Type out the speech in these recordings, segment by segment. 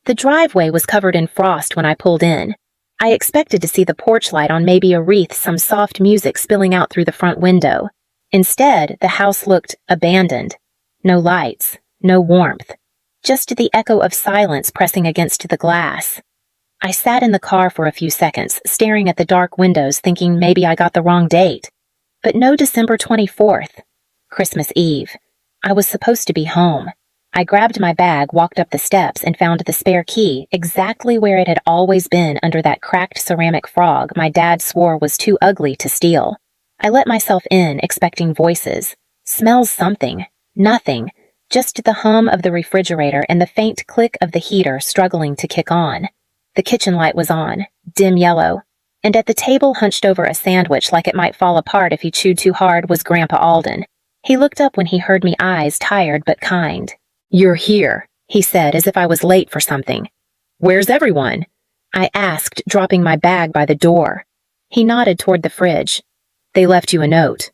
The driveway was covered in frost when I pulled in. I expected to see the porch light on, maybe a wreath, some soft music spilling out through the front window. Instead, the house looked abandoned. No lights, no warmth. Just the echo of silence pressing against the glass. I sat in the car for a few seconds, staring at the dark windows, thinking maybe I got the wrong date. But no December 24th. Christmas Eve. I was supposed to be home. I grabbed my bag, walked up the steps, and found the spare key exactly where it had always been, under that cracked ceramic frog my dad swore was too ugly to steal. I let myself in, expecting voices. Smells something. Nothing. Just the hum of the refrigerator and the faint click of the heater struggling to kick on. The kitchen light was on, dim yellow. And at the table, hunched over a sandwich like it might fall apart if he chewed too hard, was Grandpa Alden. He looked up when he heard me, eyes tired but kind. "You're here," he said, as if I was late for something. "Where's everyone?" I asked, dropping my bag by the door. He nodded toward the fridge. "They left you a note."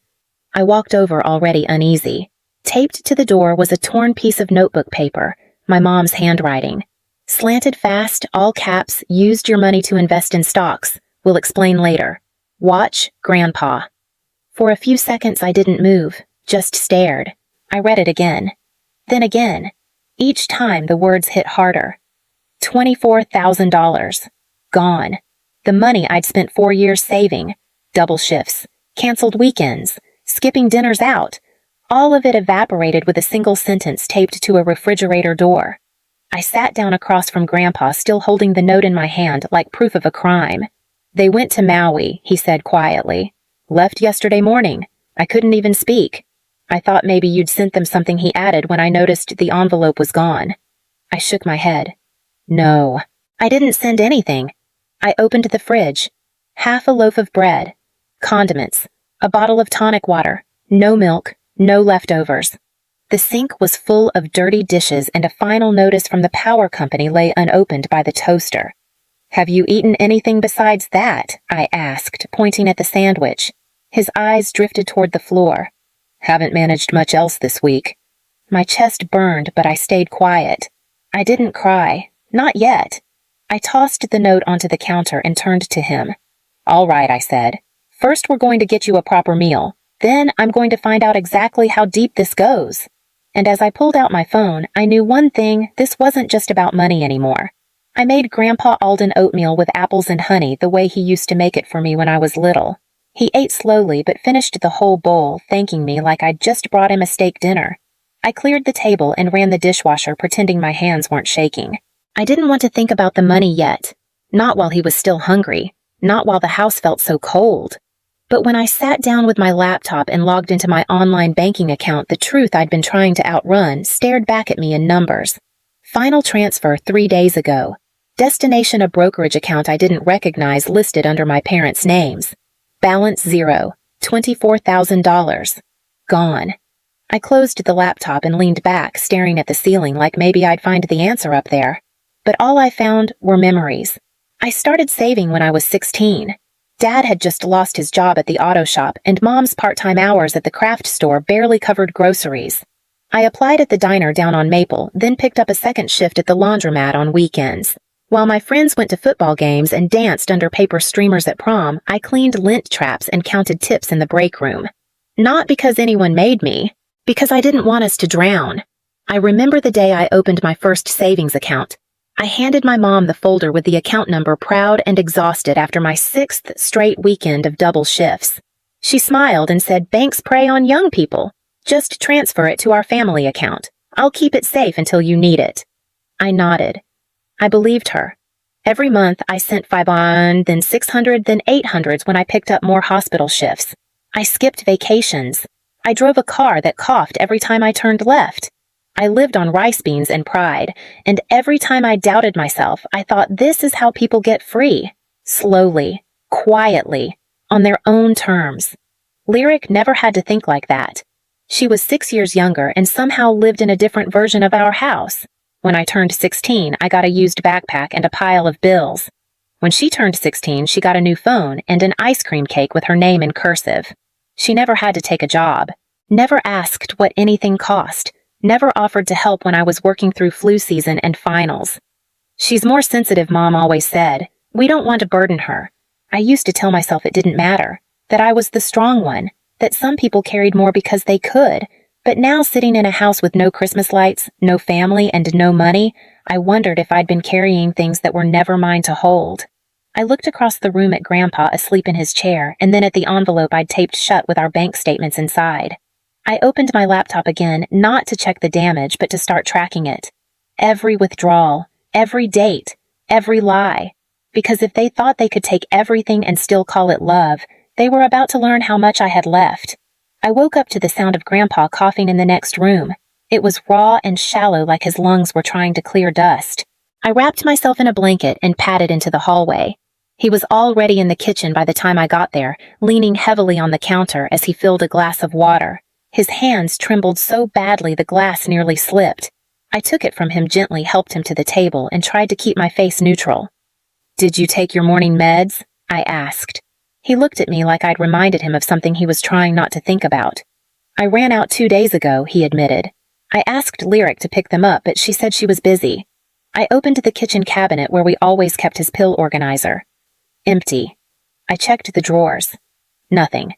I walked over, already uneasy. Taped to the door was a torn piece of notebook paper, my mom's handwriting. Slanted fast, all caps, "Used your money to invest in stocks. Will explain later. Watch, Grandpa." For a few seconds I didn't move, just stared. I read it again. Then again. Each time the words hit harder. $24,000. Gone. The money I'd spent 4 years saving. Double shifts. Canceled weekends. Skipping dinners out. All of it evaporated with a single sentence taped to a refrigerator door. I sat down across from Grandpa, still holding the note in my hand like proof of a crime. "They went to Maui," he said quietly. "Left yesterday morning. I couldn't even speak. I thought maybe you'd sent them something," he added when I noticed the envelope was gone. I shook my head. "No, I didn't send anything." I opened the fridge. Half a loaf of bread. Condiments. A bottle of tonic water. No milk. No leftovers. The sink was full of dirty dishes, and a final notice from the power company lay unopened by the toaster. "Have you eaten anything besides that?" I asked, pointing at the sandwich. His eyes drifted toward the floor. "Haven't managed much else this week." My chest burned, but I stayed quiet. I didn't cry. Not yet. I tossed the note onto the counter and turned to him. "All right," I said. "First we're going to get you a proper meal. Then I'm going to find out exactly how deep this goes." And as I pulled out my phone, I knew one thing: this wasn't just about money anymore. I made Grandpa Alden oatmeal with apples and honey the way he used to make it for me when I was little. He ate slowly but finished the whole bowl, thanking me like I'd just brought him a steak dinner. I cleared the table and ran the dishwasher, pretending my hands weren't shaking. I didn't want to think about the money yet. Not while he was still hungry. Not while the house felt so cold. But when I sat down with my laptop and logged into my online banking account, the truth I'd been trying to outrun stared back at me in numbers. Final transfer 3 days ago. Destination a brokerage account I didn't recognize, listed under my parents' names. Balance zero. $24,000. Gone. I closed the laptop and leaned back, staring at the ceiling like maybe I'd find the answer up there. But all I found were memories. I started saving when I was 16. Dad had just lost his job at the auto shop, and Mom's part-time hours at the craft store barely covered groceries. I applied at the diner down on Maple, then picked up a second shift at the laundromat on weekends. While my friends went to football games and danced under paper streamers at prom, I cleaned lint traps and counted tips in the break room. Not because anyone made me, because I didn't want us to drown. I remember the day I opened my first savings account. I handed my mom the folder with the account number, proud and exhausted after my 6th straight weekend of double shifts. She smiled and said, "Banks prey on young people. Just transfer it to our family account. I'll keep it safe until you need it." I nodded. I believed her. Every month I sent $500, then $600, then $800 when I picked up more hospital shifts. I skipped vacations. I drove a car that coughed every time I turned left. I lived on rice beans and pride, and every time I doubted myself, I thought, this is how people get free. Slowly, quietly, on their own terms. Lyric never had to think like that. She was 6 years younger and somehow lived in a different version of our house. When I turned 16, I got a used backpack and a pile of bills. When she turned 16, she got a new phone and an ice cream cake with her name in cursive. She never had to take a job. Never asked what anything cost. Never offered to help when I was working through flu season and finals. She's more sensitive, Mom always said. We don't want to burden her. I used to tell myself it didn't matter, that I was the strong one, that some people carried more because they could. But now, sitting in a house with no Christmas lights, no family, and no money, I wondered if I'd been carrying things that were never mine to hold. I looked across the room at Grandpa asleep in his chair, and then at the envelope I'd taped shut with our bank statements inside. I opened my laptop again, not to check the damage, but to start tracking it. Every withdrawal, every date, every lie. Because if they thought they could take everything and still call it love, they were about to learn how much I had left. I woke up to the sound of Grandpa coughing in the next room. It was raw and shallow, like his lungs were trying to clear dust. I wrapped myself in a blanket and padded into the hallway. He was already in the kitchen by the time I got there, leaning heavily on the counter as he filled a glass of water. His hands trembled so badly the glass nearly slipped. I took it from him gently, helped him to the table, and tried to keep my face neutral. "Did you take your morning meds?" I asked. He looked at me like I'd reminded him of something he was trying not to think about. "I ran out 2 days ago," he admitted. I asked Lyric to pick them up, but she said she was busy. I opened the kitchen cabinet where we always kept his pill organizer. Empty. I checked the drawers. Nothing.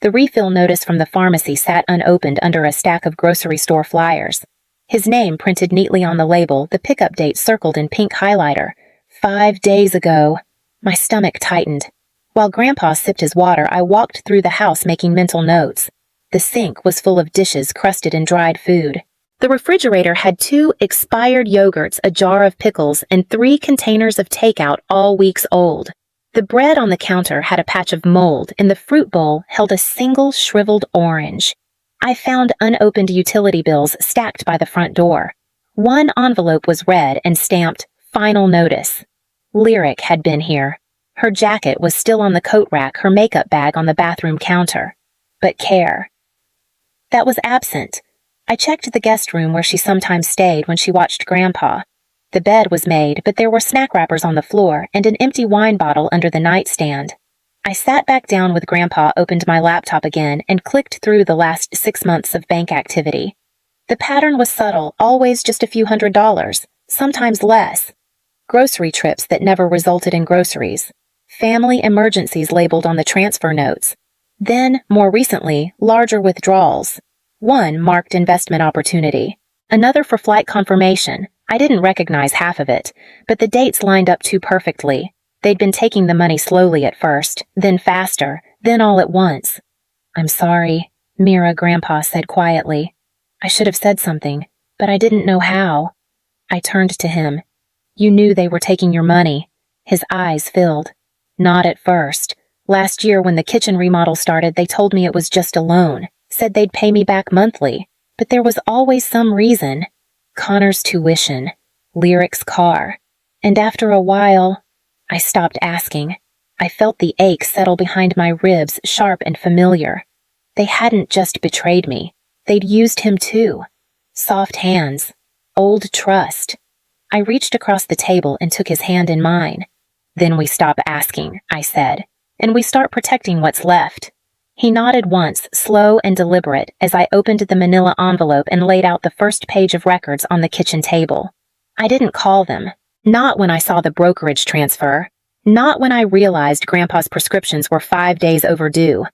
The refill notice from the pharmacy sat unopened under a stack of grocery store flyers. His name printed neatly on the label, the pickup date circled in pink highlighter. 5 days ago. My stomach tightened. While Grandpa sipped his water, I walked through the house making mental notes. The sink was full of dishes crusted in dried food. The refrigerator had 2 expired yogurts, a jar of pickles, and 3 containers of takeout, all weeks old. The bread on the counter had a patch of mold, and the fruit bowl held a single shriveled orange. I found unopened utility bills stacked by the front door. One envelope was red and stamped, "Final Notice." Lyric had been here. Her jacket was still on the coat rack, her makeup bag on the bathroom counter. But care. That was absent. I checked the guest room where she sometimes stayed when she watched Grandpa. The bed was made, but there were snack wrappers on the floor and an empty wine bottle under the nightstand. I sat back down with Grandpa, opened my laptop again, and clicked through the last 6 months of bank activity. The pattern was subtle, always just a few $100s, sometimes less. Grocery trips that never resulted in groceries. Family emergencies labeled on the transfer notes. Then, more recently, larger withdrawals. One marked investment opportunity. Another for flight confirmation. I didn't recognize half of it, but the dates lined up too perfectly. They'd been taking the money slowly at first, then faster, then all at once. "I'm sorry," Mira, Grandpa said quietly. "I should have said something, but I didn't know how." I turned to him. "You knew they were taking your money." His eyes filled. "Not at first. Last year when the kitchen remodel started, they told me it was just a loan, said they'd pay me back monthly, but there was always some reason. Connor's tuition, Lyric's car. And after a while, I stopped asking. I felt the ache settle behind my ribs, sharp and familiar. They hadn't just betrayed me. They'd used him too. Soft hands. Old trust. I reached across the table and took his hand in mine. "Then we stop asking," I said, "and we start protecting what's left." He nodded once, slow and deliberate, as I opened the manila envelope and laid out the first page of records on the kitchen table. I didn't call them. Not when I saw the brokerage transfer. Not when I realized Grandpa's prescriptions were 5 days overdue.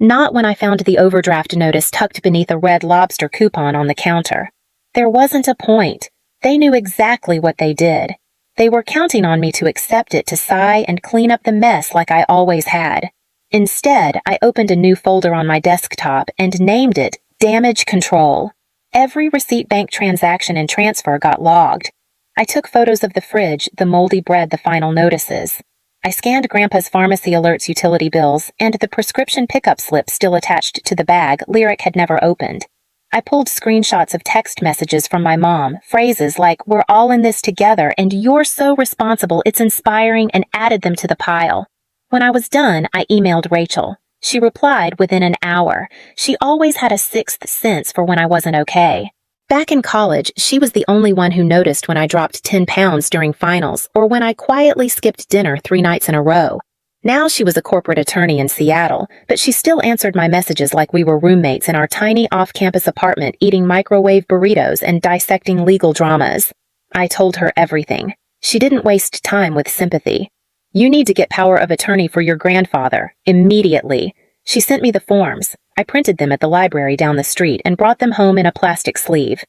Not when I found the overdraft notice tucked beneath a Red Lobster coupon on the counter. There wasn't a point. They knew exactly what they did. They were counting on me to accept it, to sigh and clean up the mess like I always had. Instead, I opened a new folder on my desktop and named it Damage Control. Every receipt, bank transaction, and transfer got logged. I took photos of the fridge, the moldy bread, the final notices. I scanned Grandpa's pharmacy alerts, utility bills, and the prescription pickup slip still attached to the bag Lyric had never opened. I pulled screenshots of text messages from my mom, phrases like, "We're all in this together," and "You're so responsible, it's inspiring," and added them to the pile. When I was done, I emailed Rachel. She replied within an hour. She always had a sixth sense for when I wasn't okay. Back in college, she was the only one who noticed when I dropped 10 pounds during finals or when I quietly skipped dinner 3 nights in a row. Now she was a corporate attorney in Seattle, but she still answered my messages like we were roommates in our tiny off-campus apartment, eating microwave burritos and dissecting legal dramas. I told her everything. She didn't waste time with sympathy. "You need to get power of attorney for your grandfather, immediately." She sent me the forms. I printed them at the library down the street and brought them home in a plastic sleeve.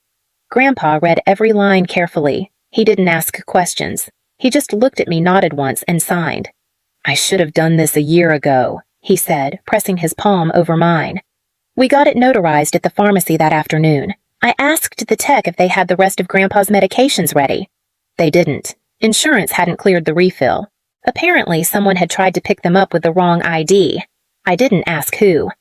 Grandpa read every line carefully. He didn't ask questions. He just looked at me, nodded once, and signed. "I should have done this a year ago," he said, pressing his palm over mine. We got it notarized at the pharmacy that afternoon. I asked the tech if they had the rest of Grandpa's medications ready. They didn't. Insurance hadn't cleared the refill. Apparently, someone had tried to pick them up with the wrong ID. I didn't ask who.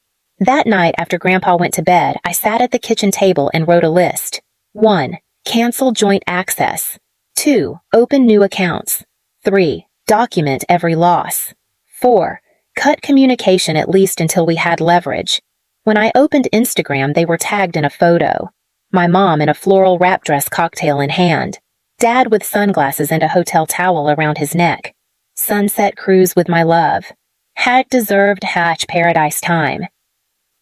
That night, after Grandpa went to bed, I sat at the kitchen table and wrote a list. 1. Cancel joint access. 2. Open new accounts. 3. Document every loss. 4. Cut communication at least until we had leverage. When I opened Instagram, they were tagged in a photo. My mom in a floral wrap dress, cocktail in hand. Dad with sunglasses and a hotel towel around his neck. Sunset cruise with my love. Had deserved hatch paradise time.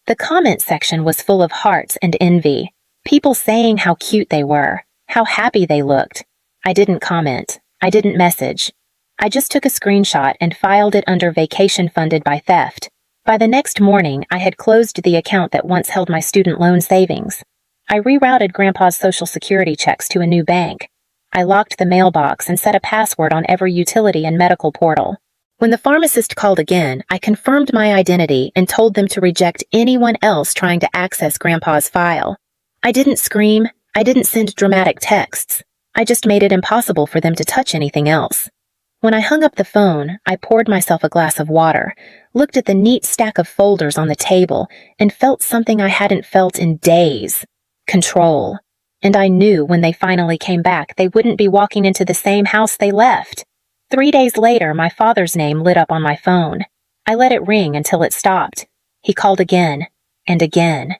The comment section was full of hearts and envy. People saying how cute they were, how happy they looked. I didn't comment. I didn't message. I just took a screenshot and filed it under vacation funded by theft. By the next morning, I had closed the account that once held my student loan savings. I rerouted Grandpa's Social Security checks to a new bank. I locked the mailbox and set a password on every utility and medical portal. When the pharmacist called again, I confirmed my identity and told them to reject anyone else trying to access Grandpa's file. I didn't scream. I didn't send dramatic texts. I just made it impossible for them to touch anything else. When I hung up the phone, I poured myself a glass of water, looked at the neat stack of folders on the table, and felt something I hadn't felt in days. Control. And I knew when they finally came back, they wouldn't be walking into the same house they left. 3 days later, my father's name lit up on my phone. I let it ring until it stopped. He called again and again.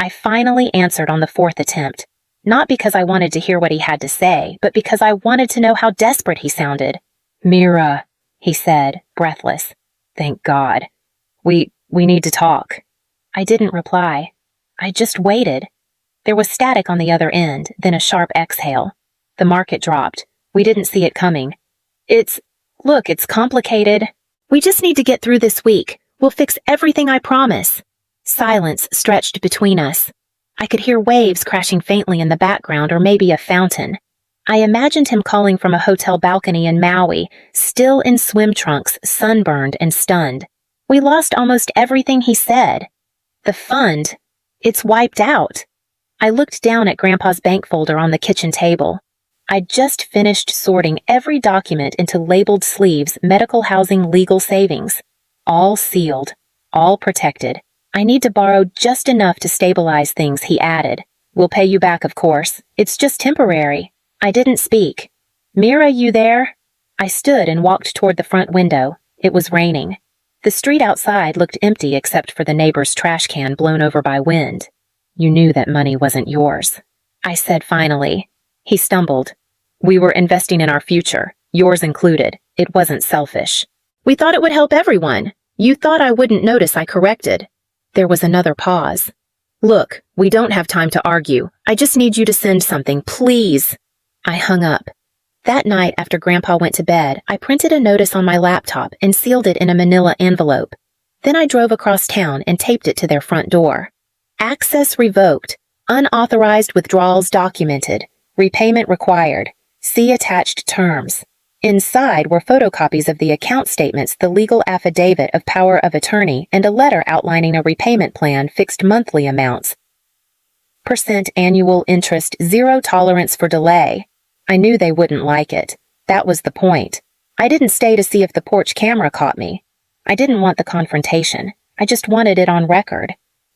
I finally answered on the 4th attempt, not because I wanted to hear what he had to say, but because I wanted to know how desperate he sounded. "Mira," he said, breathless. "Thank God. We need to talk." I didn't reply. I just waited. There was static on the other end, then a sharp exhale. The market dropped. We didn't see it coming. Look, it's complicated. We just need to get through this week. We'll fix everything, I promise." Silence stretched between us. I could hear waves crashing faintly in the background, or maybe a fountain. I imagined him calling from a hotel balcony in Maui, still in swim trunks, sunburned and stunned. We lost almost everything he said. The fund, it's wiped out. I looked down at Grandpa's bank folder on the kitchen table. I'd just finished sorting every document into labeled sleeves, medical housing, legal savings. All sealed, all protected. "I need to borrow just enough to stabilize things," he added. "We'll pay you back, of course. It's just temporary." I didn't speak. "Mira, you there?" I stood and walked toward the front window. It was raining. The street outside looked empty except for the neighbor's trash can blown over by wind. "You knew that money wasn't yours," I said finally. He stumbled. "We were investing in our future, yours included. It wasn't selfish. We thought it would help everyone. You thought I wouldn't notice," I corrected. There was another pause. "Look, we don't have time to argue. I just need you to send something, please." I hung up. That night, after Grandpa went to bed, I printed a notice on my laptop and sealed it in a manila envelope. Then I drove across town and taped it to their front door. "Access revoked. Unauthorized withdrawals documented. Repayment required. See attached terms." Inside were photocopies of the account statements, the legal affidavit of power of attorney, and a letter outlining a repayment plan, fixed monthly amounts. % annual interest, 0 tolerance for delay. I knew they wouldn't like it. That was the point. I didn't stay to see if the porch camera caught me. I didn't want the confrontation. I just wanted it on record.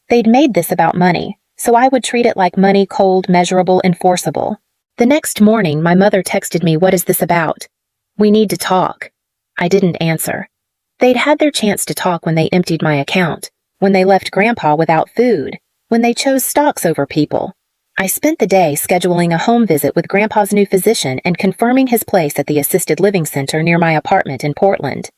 They'd made this about money, so I would treat it like money, cold, measurable, enforceable. The next morning, my mother texted me, "What is this about?" "We need to talk." I didn't answer. They'd had their chance to talk when they emptied my account, when they left Grandpa without food, when they chose stocks over people. I spent the day scheduling a home visit with Grandpa's new physician and confirming his place at the assisted living center near my apartment in Portland.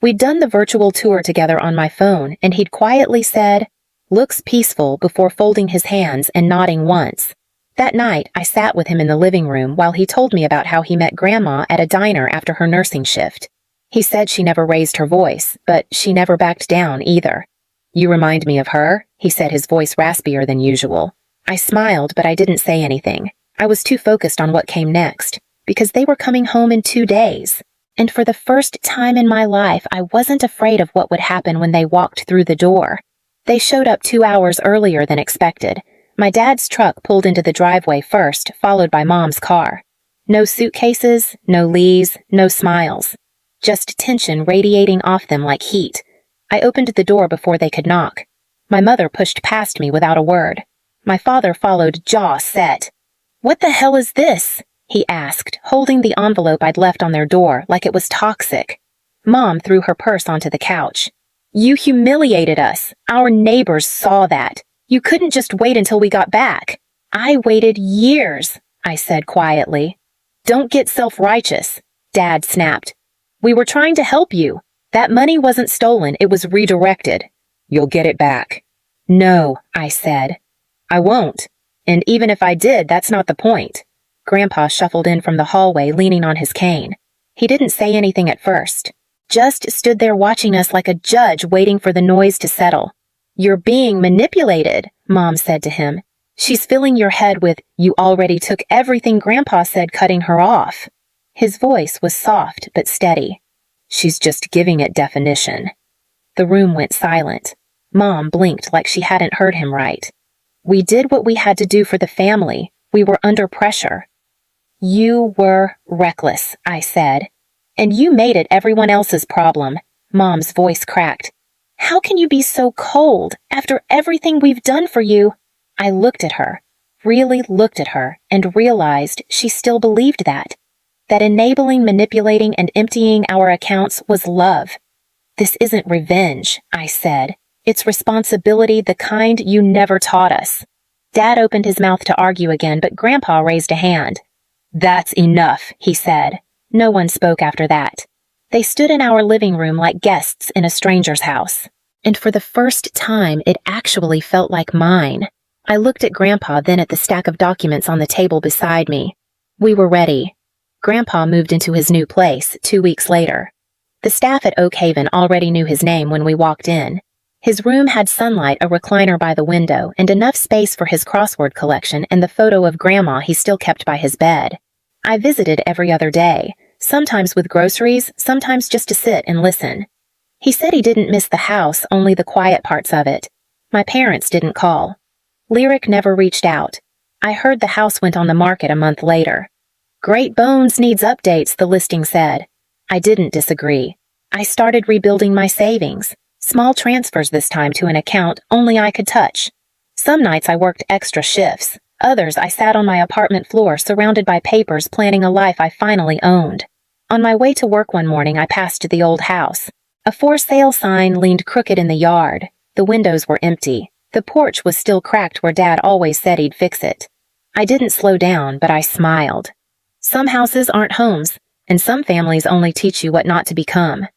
We'd done the virtual tour together on my phone, and he'd quietly said, "Looks peaceful," before folding his hands and nodding once. That night, I sat with him in the living room while he told me about how he met Grandma at a diner after her nursing shift. He said she never raised her voice, but she never backed down either. "You remind me of her," he said, his voice raspier than usual. I smiled, but I didn't say anything. I was too focused on what came next, because they were coming home in 2 days. And for the first time in my life, I wasn't afraid of what would happen when they walked through the door. They showed up 2 hours earlier than expected. My dad's truck pulled into the driveway first, followed by Mom's car. No suitcases, no Lees, no smiles. Just tension radiating off them like heat. I opened the door before they could knock. My mother pushed past me without a word. My father followed, jaw set. "What the hell is this?" he asked, holding the envelope I'd left on their door like it was toxic. Mom threw her purse onto the couch. "You humiliated us. Our neighbors saw that. You couldn't just wait until we got back." "I waited years," I said quietly. "Don't get self-righteous," Dad snapped. "We were trying to help you. That money wasn't stolen, it was redirected. You'll get it back." "No," I said. "I won't. And even if I did, that's not the point." Grandpa shuffled in from the hallway, leaning on his cane. He didn't say anything at first. Just stood there watching us like a judge waiting for the noise to settle. "You're being manipulated," Mom said to him. "She's filling your head with, 'You already took everything Grandpa said,' cutting her off." His voice was soft but steady. "She's just giving it definition." The room went silent. Mom blinked like she hadn't heard him right. "We did what we had to do for the family. We were under pressure." "You were reckless," I said. "And you made it everyone else's problem." Mom's voice cracked. "How can you be so cold after everything we've done for you?" I looked at her, really looked at her, and realized she still believed that enabling, manipulating, and emptying our accounts was love. "This isn't revenge," I said. "It's responsibility, the kind you never taught us." Dad opened his mouth to argue again, but Grandpa raised a hand. "That's enough," he said. No one spoke after that. They stood in our living room like guests in a stranger's house. And for the first time, it actually felt like mine. I looked at Grandpa, then at the stack of documents on the table beside me. We were ready. Grandpa moved into his new place 2 weeks later. The staff at Oak Haven already knew his name when we walked in. His room had sunlight, a recliner by the window, and enough space for his crossword collection and the photo of Grandma he still kept by his bed. I visited every other day, sometimes with groceries, sometimes just to sit and listen. He said he didn't miss the house, only the quiet parts of it. My parents didn't call. Lyric never reached out. I heard the house went on the market a month later. "Great Bones needs updates," the listing said. I didn't disagree. I started rebuilding my savings. Small transfers this time to an account only I could touch. Some nights I worked extra shifts. Others I sat on my apartment floor surrounded by papers planning a life I finally owned. On my way to work one morning I passed the old house. A for sale sign leaned crooked in the yard. The windows were empty. The porch was still cracked where Dad always said he'd fix it. I didn't slow down, but I smiled. Some houses aren't homes, and some families only teach you what not to become.